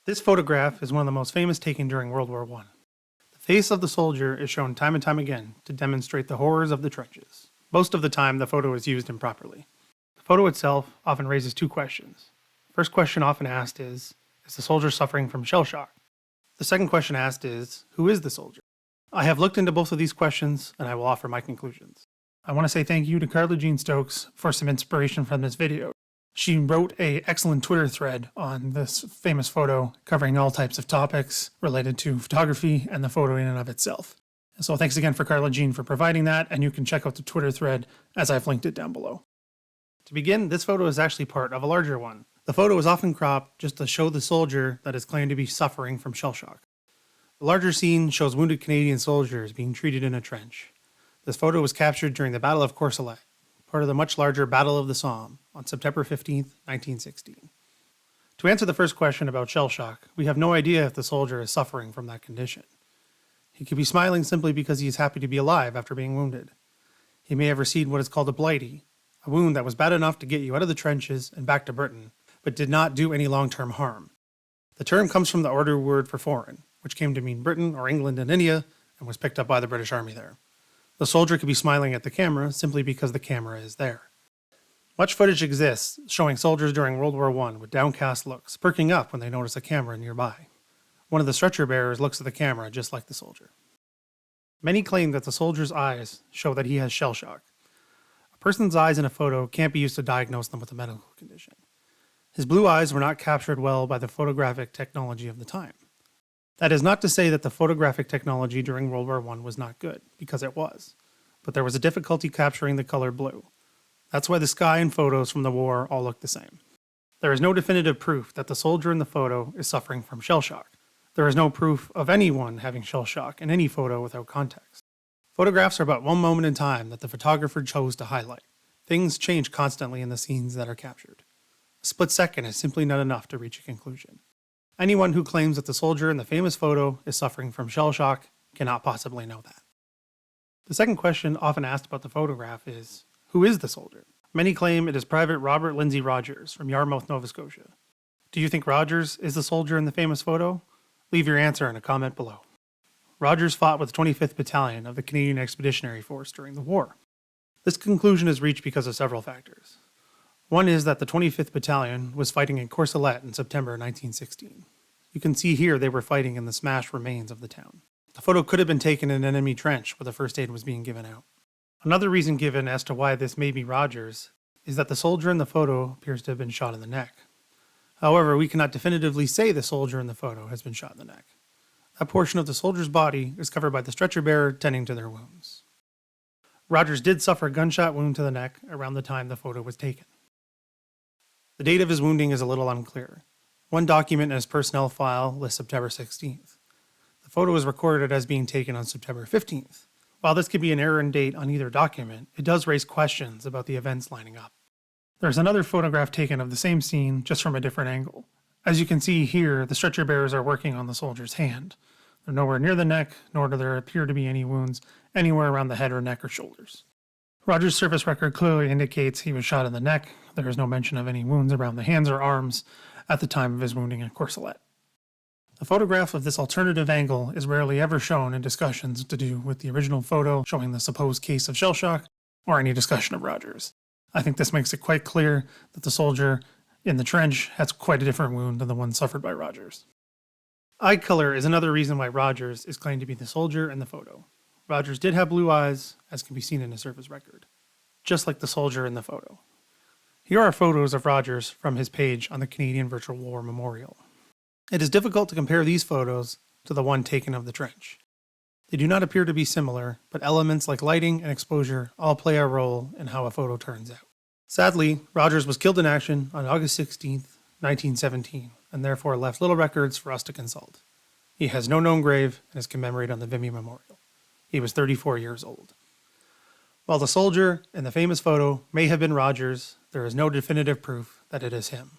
This photograph is one of the most famous taken during World War I. The face of the soldier is shown time and time again to demonstrate the horrors of the trenches. Most of the time, the photo is used improperly. The photo itself often raises two questions. The first question often asked is the soldier suffering from shell shock? The second question asked is, who is the soldier? I have looked into both of these questions, and I will offer my conclusions. I want to say thank you to Carla Jean Stokes for some inspiration from this video. She wrote an excellent Twitter thread on this famous photo, covering all types of topics related to photography and the photo in and of itself. So thanks again for Carla Jean for providing that, and you can check out the Twitter thread as I've linked it down below. To begin, this photo is actually part of a larger one. The photo is often cropped just to show the soldier that is claimed to be suffering from shell shock. The larger scene shows wounded Canadian soldiers being treated in a trench. This photo was captured during the Battle of Courcelette, part of the much larger Battle of the Somme, on September 15, 1916. To answer the first question about shell shock, we have no idea if the soldier is suffering from that condition. He could be smiling simply because he is happy to be alive after being wounded. He may have received what is called a blighty, a wound that was bad enough to get you out of the trenches and back to Britain, but did not do any long-term harm. The term comes from the order word for foreign, which came to mean Britain or England and India, and was picked up by the British Army there. The soldier could be smiling at the camera simply because the camera is there. Much footage exists showing soldiers during World War I with downcast looks, perking up when they notice a camera nearby. One of the stretcher bearers looks at the camera just like the soldier. Many claim that the soldier's eyes show that he has shell shock. A person's eyes in a photo can't be used to diagnose them with a medical condition. His blue eyes were not captured well by the photographic technology of the time. That is not to say that the photographic technology during World War I was not good, because it was. But there was a difficulty capturing the color blue. That's why the sky and photos from the war all look the same. There is no definitive proof that the soldier in the photo is suffering from shell shock. There is no proof of anyone having shell shock in any photo without context. Photographs are about one moment in time that the photographer chose to highlight. Things change constantly in the scenes that are captured. A split second is simply not enough to reach a conclusion. Anyone who claims that the soldier in the famous photo is suffering from shell shock cannot possibly know that. The second question often asked about the photograph is, who is the soldier? Many claim it is Private Robert Lindsay Rogers from Yarmouth, Nova Scotia. Do you think Rogers is the soldier in the famous photo? Leave your answer in a comment below. Rogers fought with the 25th Battalion of the Canadian Expeditionary Force during the war. This conclusion is reached because of several factors. One is that the 25th Battalion was fighting in Courcelette in September 1916. You can see here they were fighting in the smashed remains of the town. The photo could have been taken in an enemy trench where the first aid was being given out. Another reason given as to why this may be Rogers is that the soldier in the photo appears to have been shot in the neck. However, we cannot definitively say the soldier in the photo has been shot in the neck. That portion of the soldier's body is covered by the stretcher bearer tending to their wounds. Rogers did suffer a gunshot wound to the neck around the time the photo was taken. The date of his wounding is a little unclear. One document in his personnel file lists September 16th. The photo is recorded as being taken on September 15th. While this could be an error in date on either document, it does raise questions about the events lining up. There's another photograph taken of the same scene, just from a different angle. As you can see here, the stretcher bearers are working on the soldier's hand. They're nowhere near the neck, nor do there appear to be any wounds anywhere around the head or neck or shoulders. Rogers' service record clearly indicates he was shot in the neck. There is no mention of any wounds around the hands or arms at the time of his wounding at Courcelette. The photograph of this alternative angle is rarely ever shown in discussions to do with the original photo showing the supposed case of shell shock or any discussion of Rogers. I think this makes it quite clear that the soldier in the trench has quite a different wound than the one suffered by Rogers. Eye color is another reason why Rogers is claimed to be the soldier in the photo. Rogers did have blue eyes, as can be seen in his service record, just like the soldier in the photo. Here are photos of Rogers from his page on the Canadian Virtual War Memorial. It is difficult to compare these photos to the one taken of the trench. They do not appear to be similar, but elements like lighting and exposure all play a role in how a photo turns out. Sadly, Rogers was killed in action on August 16, 1917, and therefore left little records for us to consult. He has no known grave and is commemorated on the Vimy Memorial. He was 34 years old. While the soldier in the famous photo may have been Rogers, there is no definitive proof that it is him.